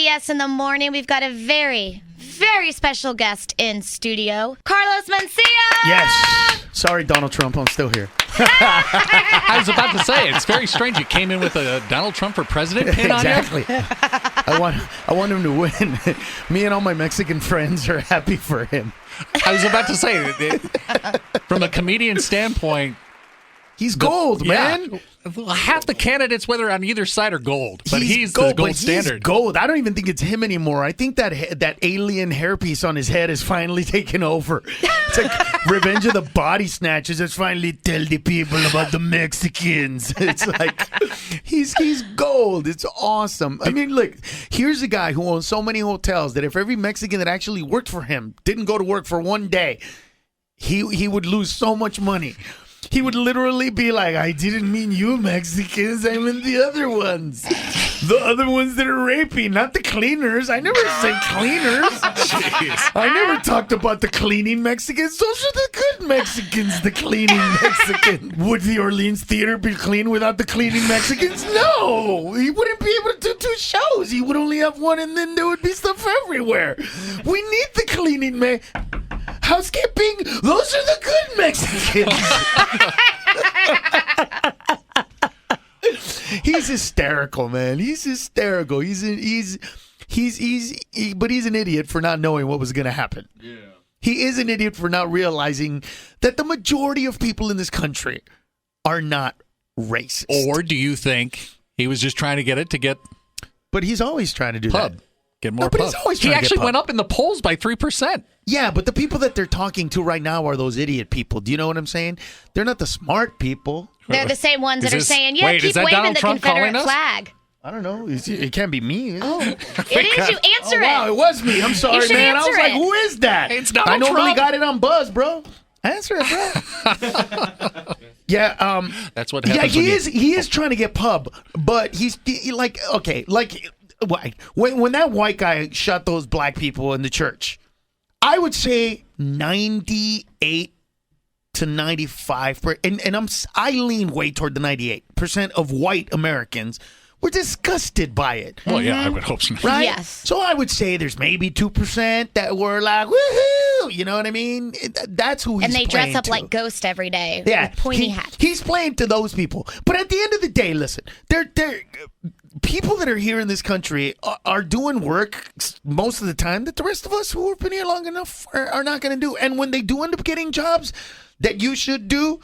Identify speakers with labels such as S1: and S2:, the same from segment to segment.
S1: KBS in the morning. We've got a very, very special guest in studio, Carlos Mencia.
S2: Yes. Sorry, Donald Trump. I'm still here.
S3: I was about to say, it's very strange. You came in with a Donald Trump for president pin on you.
S2: Exactly. I want him to win. Me and all my Mexican friends are happy for him.
S3: I was about to say, from a comedian standpoint,
S2: he's gold, man.
S3: Yeah. Half the candidates, whether on either side, are gold, but he's
S2: gold,
S3: the gold
S2: but
S3: standard.
S2: He's gold. I don't even think it's him anymore. I think that alien hairpiece on his head is finally taken over. It's like Revenge of the Body Snatchers. It's finally tell the people about the Mexicans. It's like he's gold. It's awesome. I mean, look, here's a guy who owns so many hotels that if every Mexican that actually worked for him didn't go to work for one day, he would lose so much money. He would literally be like, I didn't mean you Mexicans, I meant the other ones. The other ones that are raping, not the cleaners. I never said cleaners.
S3: Jeez.
S2: I never talked about the cleaning Mexicans. Those are the good Mexicans, the cleaning Mexicans. Would the Orleans Theater be clean without the cleaning Mexicans? No. He wouldn't be able to do 2 shows. He would only have one, and then there would be stuff everywhere. We need the cleaning housekeeping, those are the good Mexicans. He's hysterical, man. He's hysterical. But he's an idiot for not knowing what was going to happen. Yeah. He is an idiot for not realizing that the majority of people in this country are not racist.
S3: Or do you think he was just trying to get
S2: But he's always trying to do
S3: pub?
S2: That.
S3: Get more
S2: but
S3: pub.
S2: he's always
S3: He
S2: trying to get
S3: actually
S2: pub.
S3: went up in the polls by 3%.
S2: Yeah, but the people that they're talking to right now are those idiot people. Do you know what I'm saying? They're not the smart people.
S1: They're the same ones
S3: Is
S1: that are
S3: this-
S1: saying, yeah,
S3: wait,
S1: keep
S3: is that
S1: waving
S3: Donald
S1: the
S3: Trump calling
S1: Confederate
S3: us?
S1: flag.
S2: I don't know. It can't be me.
S1: Oh, it is. You answer
S2: Wow,
S1: it.
S2: it was me. I'm sorry,
S1: should
S2: man. I was
S1: answer
S2: like,
S1: it.
S2: who is that?
S3: It's Donald
S2: I normally
S3: Trump.
S2: got it on Buzz, bro. Answer it, bro. Yeah,
S3: That's what happens.
S2: he is trying to get pub, but he's like, okay, like when that white guy shot those black people in the church, I would say 98 to 95%, and I lean way toward the 98% of white Americans were disgusted by it.
S3: Well, yeah, I would hope so.
S2: Right?
S1: Yes.
S2: So I would say there's maybe 2% that were like, woohoo! You know what I mean? That's who he's
S1: And they dress
S2: playing
S1: up
S2: to.
S1: like Ghost every day
S2: Yeah,
S1: with pointy hats.
S2: He's playing to those people. But at the end of the day, listen, they're people that are here in this country are doing work most of the time that the rest of us who have been here long enough are not going to do. And when they do end up getting jobs that you should do,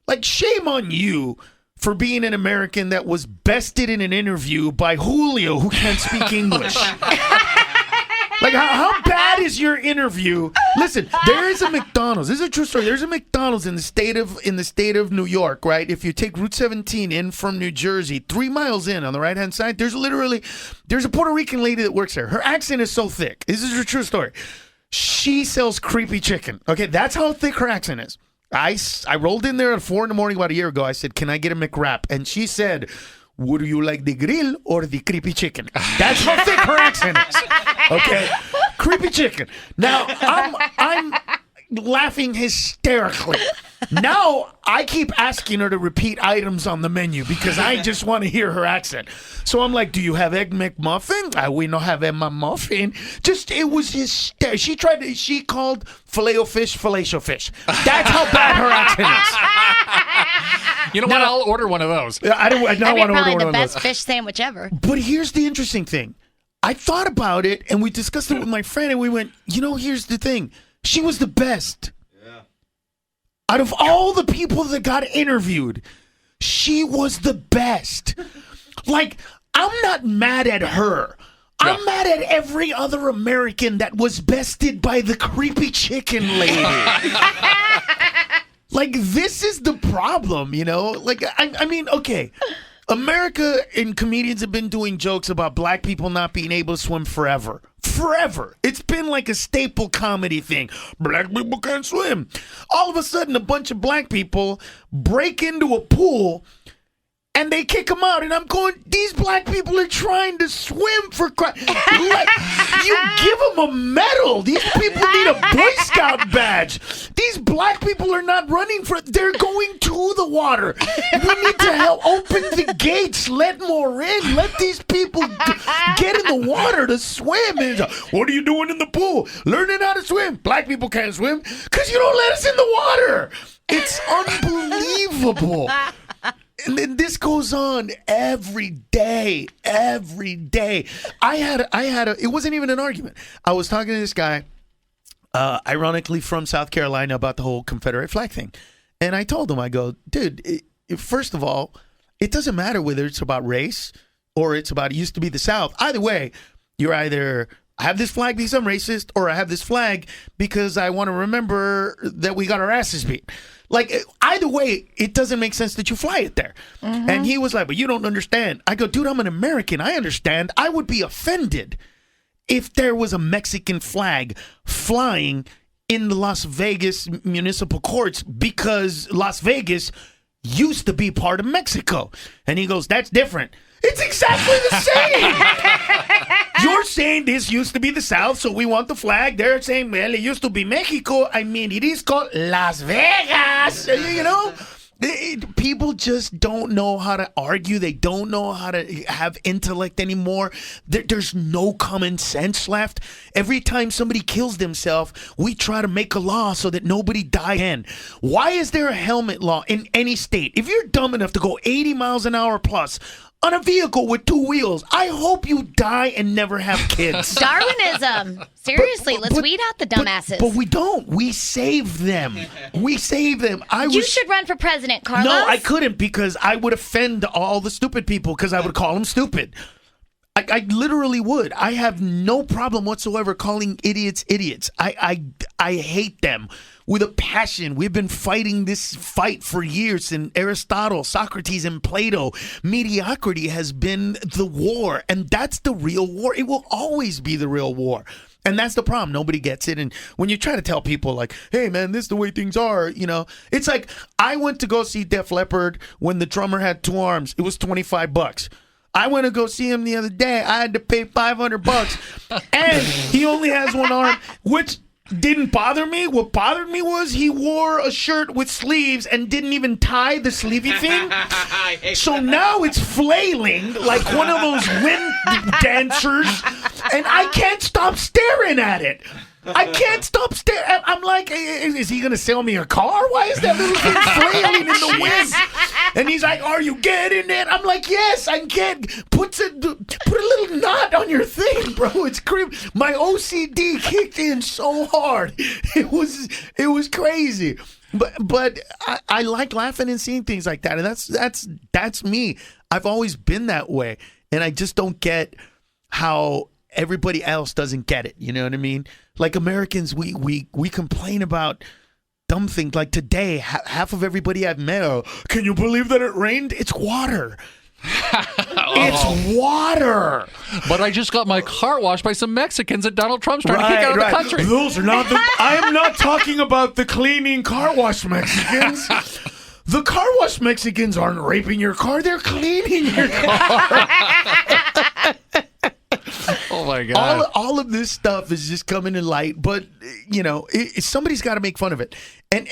S2: like, shame on you for being an American that was bested in an interview by Julio, who can't speak English. Like, how bad is your interview? Listen, there is a McDonald's. This is a true story. There's a McDonald's in the state of New York, right? If you take Route 17 in from New Jersey, 3 miles in on the right-hand side, there's a Puerto Rican lady that works there. Her accent is so thick. This is a true story. She sells creepy chicken. Okay, that's how thick her accent is. I rolled in there at 4 a.m. about a year ago. I said, can I get a McWrap? And she said, would you like the grill or the creepy chicken? That's how thick her accent is. Okay? Creepy chicken. Now, I'm laughing hysterically. Now, I keep asking her to repeat items on the menu because I just want to hear her accent. So I'm like, do you have Egg McMuffin? We don't have Egg McMuffin. It was hysterical. She called filet-o-fish filet-o-fish. That's how bad her accent is.
S3: You know what? I'll order one of those.
S2: I don't want to order
S1: Probably
S2: one
S1: the
S2: of
S1: best
S2: those.
S1: fish sandwich ever.
S2: But here's the interesting thing. I thought about it, and we discussed it with my friend, and we went, here's the thing. She was the best. Yeah. Out of all the people that got interviewed, she was the best. Like, I'm not mad at her. I'm mad at every other American that was bested by the creepy chicken lady. Like, this is the problem, Like, I mean, okay. America and comedians have been doing jokes about black people not being able to swim forever. Forever. It's been like a staple comedy thing. Black people can't swim. All of a sudden, a bunch of black people break into a pool And they kick them out, and I'm going, these black people are trying to swim for Christ. Like, you give them a medal. These people need a Boy Scout badge. These black people are not running for it. They're going to the water. We need to help open the gates. Let more in. Let these people get in the water to swim. And what are you doing in the pool? Learning how to swim. Black people can't swim because you don't let us in the water. It's unbelievable. And then this goes on every day. I had it wasn't even an argument. I was talking to this guy, ironically from South Carolina, about the whole Confederate flag thing. And I told him, I go, dude, first of all, it doesn't matter whether it's about race or it's about, it used to be the South. Either way, you're either, I have this flag because I'm racist, or I have this flag because I want to remember that we got our asses beat. Like, either way, it doesn't make sense that you fly it there. Mm-hmm. And he was like, but you don't understand. I go, dude, I'm an American. I understand. I would be offended if there was a Mexican flag flying in the Las Vegas municipal courts because Las Vegas used to be part of Mexico. And he goes, that's different. It's exactly the same. You're saying this used to be the South, so we want the flag. They're saying, well, it used to be Mexico. I mean, it is called Las Vegas. You know? People just don't know how to argue. They don't know how to have intellect anymore. There's no common sense left. Every time somebody kills themselves, we try to make a law so that nobody die again. Why is there a helmet law in any state? If you're dumb enough to go 80 miles an hour plus on a vehicle with two wheels, I hope you die and never have kids.
S1: Darwinism. Seriously, let's weed out the dumbasses.
S2: But we don't. We save them. You
S1: should run for president, Carlos.
S2: No, I couldn't, because I would offend all the stupid people, because I would call them stupid. I literally would. I have no problem whatsoever calling idiots idiots. I hate them with a passion. We've been fighting this fight for years. And Aristotle, Socrates, and Plato, mediocrity has been the war. And that's the real war. It will always be the real war. And that's the problem. Nobody gets it. And when you try to tell people like, hey, man, this is the way things are, you know, it's like I went to go see Def Leppard when the drummer had two arms. It was $25. I went to go see him the other day. I had to pay $500, and he only has one arm, which didn't bother me. What bothered me was he wore a shirt with sleeves and didn't even tie the sleevey thing. So now it's flailing like one of those wind dancers, and I can't stop staring at it. I can't stop staring. I'm like, is he going to sell me a car? Why is that little thing flailing in the wind? And he's like, are you getting it? I'm like, yes, I get. Put a little knot on your thing, bro. It's creepy. My OCD kicked in so hard. It was crazy. But I like laughing and seeing things like that. And that's me. I've always been that way. And I just don't get how everybody else doesn't get it. You know what I mean? Like Americans, we complain about dumb things. Like today, half of everybody I've met, can you believe that it rained? It's water. It's water.
S3: But I just got my car washed by some Mexicans that Donald Trump's trying to kick out of the country.
S2: Those are not I am not talking about the cleaning car wash Mexicans. The car wash Mexicans aren't raping your car. They're cleaning your car.
S3: Oh my God!
S2: All of this stuff is just coming to light, but you know, somebody's got to make fun of it. And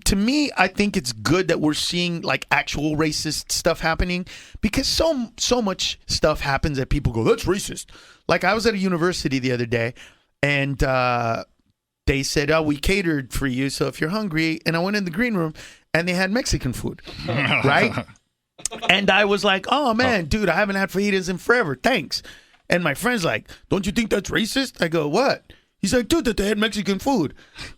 S2: to me, I think it's good that we're seeing like actual racist stuff happening, because so much stuff happens that people go, that's racist. Like I was at a university the other day, and they said, oh, we catered for you, so if you're hungry. And I went in the green room, and they had Mexican food, right? And I was like, oh man, dude, I haven't had fajitas in forever. Thanks. And my friend's like, don't you think that's racist? I go, what? He's like, dude, that they had Mexican food.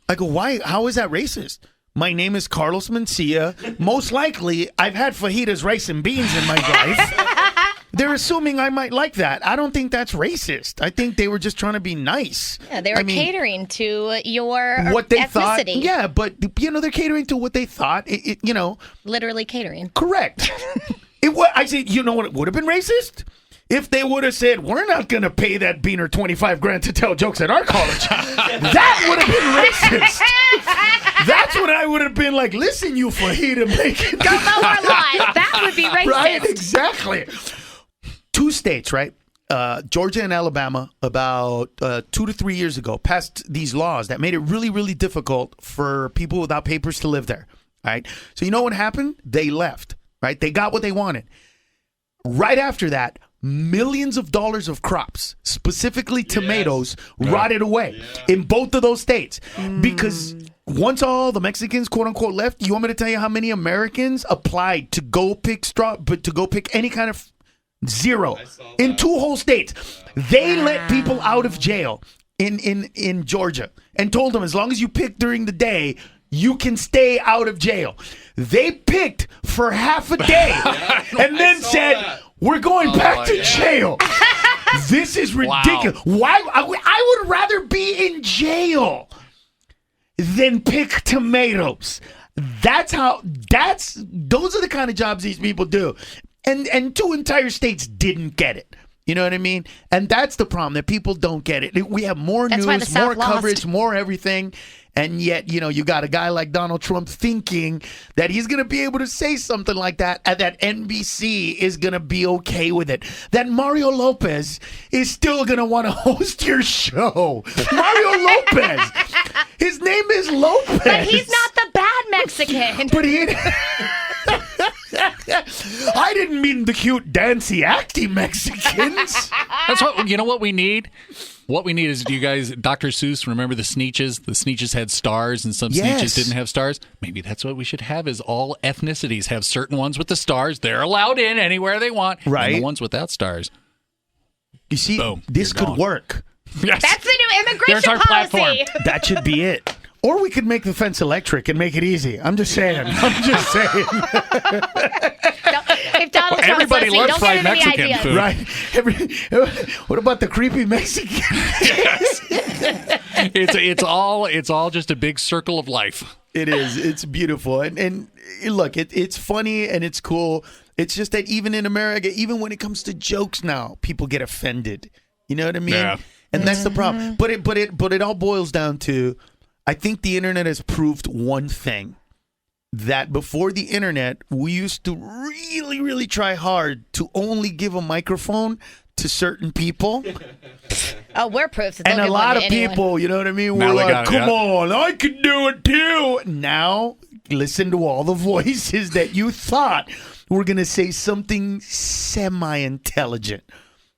S2: I go, why? How is that racist? My name is Carlos Mencia. Most likely, I've had fajitas, rice, and beans in my life. They're assuming I might like that. I don't think that's racist. I think they were just trying to be nice.
S1: Yeah, they were catering to your
S2: what they
S1: ethnicity.
S2: Thought. Yeah, but, you know, they're catering to what they thought. You know.
S1: Literally catering.
S2: Correct. I said, you know what? It would have been racist? If they would have said, we're not going to pay that beaner $25,000 to tell jokes at our college. That would have been racist. That's what I would have been like, listen, you fajita making.
S1: Go mow our lawn. That would be racist.
S2: Right, exactly. 2 states, right? Georgia and Alabama, about 2 to 3 years ago, passed these laws that made it really, really difficult for people without papers to live there. Right? So you know what happened? They left. Right? They got what they wanted. Right after that, millions of dollars of crops, specifically tomatoes, rotted away in both of those states. Because once all the Mexicans, quote unquote, left, you want me to tell you how many Americans applied to go pick any kind of zero in 2 whole states? They let people out of jail in Georgia and told them, as long as you pick during the day, you can stay out of jail. They picked for half a day and then said, we're going back to jail. This is ridiculous.
S3: Wow.
S2: Why? I would rather be in jail than pick tomatoes. Those are the kind of jobs these people do. And 2 entire states didn't get it. You know what I mean? And that's the problem, that people don't get it. We have more
S1: That's why the
S2: news,
S1: South
S2: more
S1: lost.
S2: coverage, more everything. And yet, you got a guy like Donald Trump thinking that he's going to be able to say something like that, and that NBC is going to be okay with it. That Mario Lopez is still going to want to host your show. Mario Lopez. His name is Lopez.
S1: But he's not the bad Mexican.
S2: But he... I didn't mean the cute, dancey, acty Mexicans.
S3: That's what we need? What we need is, do you guys, Dr. Seuss, remember the Sneetches? The Sneetches had stars and some Sneetches didn't have stars. Maybe that's what we should have, is all ethnicities have certain ones with the stars. They're allowed in anywhere they want.
S2: Right.
S3: And the ones without stars.
S2: You see,
S3: Boom,
S2: this
S3: you're
S2: could
S3: gone.
S2: work.
S3: Yes.
S1: That's the new
S3: There's
S1: immigration
S3: our
S1: policy.
S3: platform.
S2: That should be it. Or we could make the fence electric and make it easy. I'm just saying.
S1: If Donald Trump's
S3: Everybody
S1: listening,
S3: loves
S1: don't
S3: fried
S1: get into the
S3: Mexican
S1: ideas.
S3: food.
S2: Right. What about the creepy Mexican?
S3: It's all just a big circle of life.
S2: It is. It's beautiful. And look, it's funny and it's cool. It's just that even in America, even when it comes to jokes now, people get offended. You know what I mean?
S3: Yeah.
S2: And that's the problem. But it all boils down to, I think the internet has proved one thing. That before the internet, we used to really, really try hard to only give a microphone to certain people.
S1: Oh, we're proof.
S2: And a lot of people, you know what I mean?
S3: Now
S2: We're
S3: they
S2: like,
S3: got it,
S2: come
S3: yeah.
S2: on, I can do it too. Now, listen to all the voices that you thought were going to say something semi-intelligent.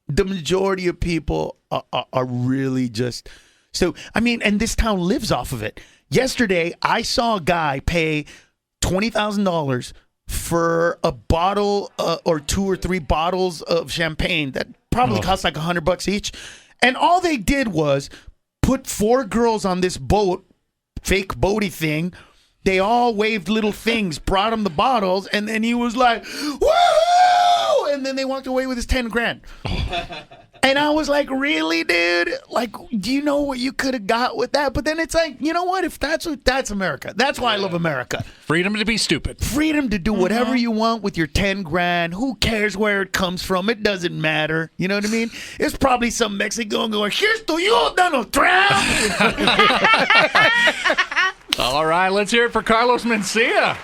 S2: The majority of people are really just... So, I mean, and this town lives off of it. Yesterday, I saw a guy pay $20,000 for a bottle or 2 or 3 bottles of champagne that probably cost like $100 each. And all they did was put 4 girls on this boat, fake boaty thing. They all waved little things, brought him the bottles, and then he was like, woo! And then they walked away with his 10 grand. And I was like, really, dude? Like, do you know what you could have got with that? But then it's like, you know what? If that's America. That's why I love America.
S3: Freedom to be stupid.
S2: Freedom to do whatever you want with your 10 grand. Who cares where it comes from? It doesn't matter. You know what I mean? It's probably some Mexican going, here's to you, Donald Trump.
S3: All right, let's hear it for Carlos Mencia.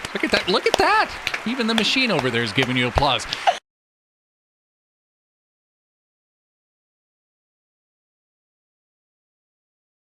S3: Look at that. Even the machine over there is giving you applause.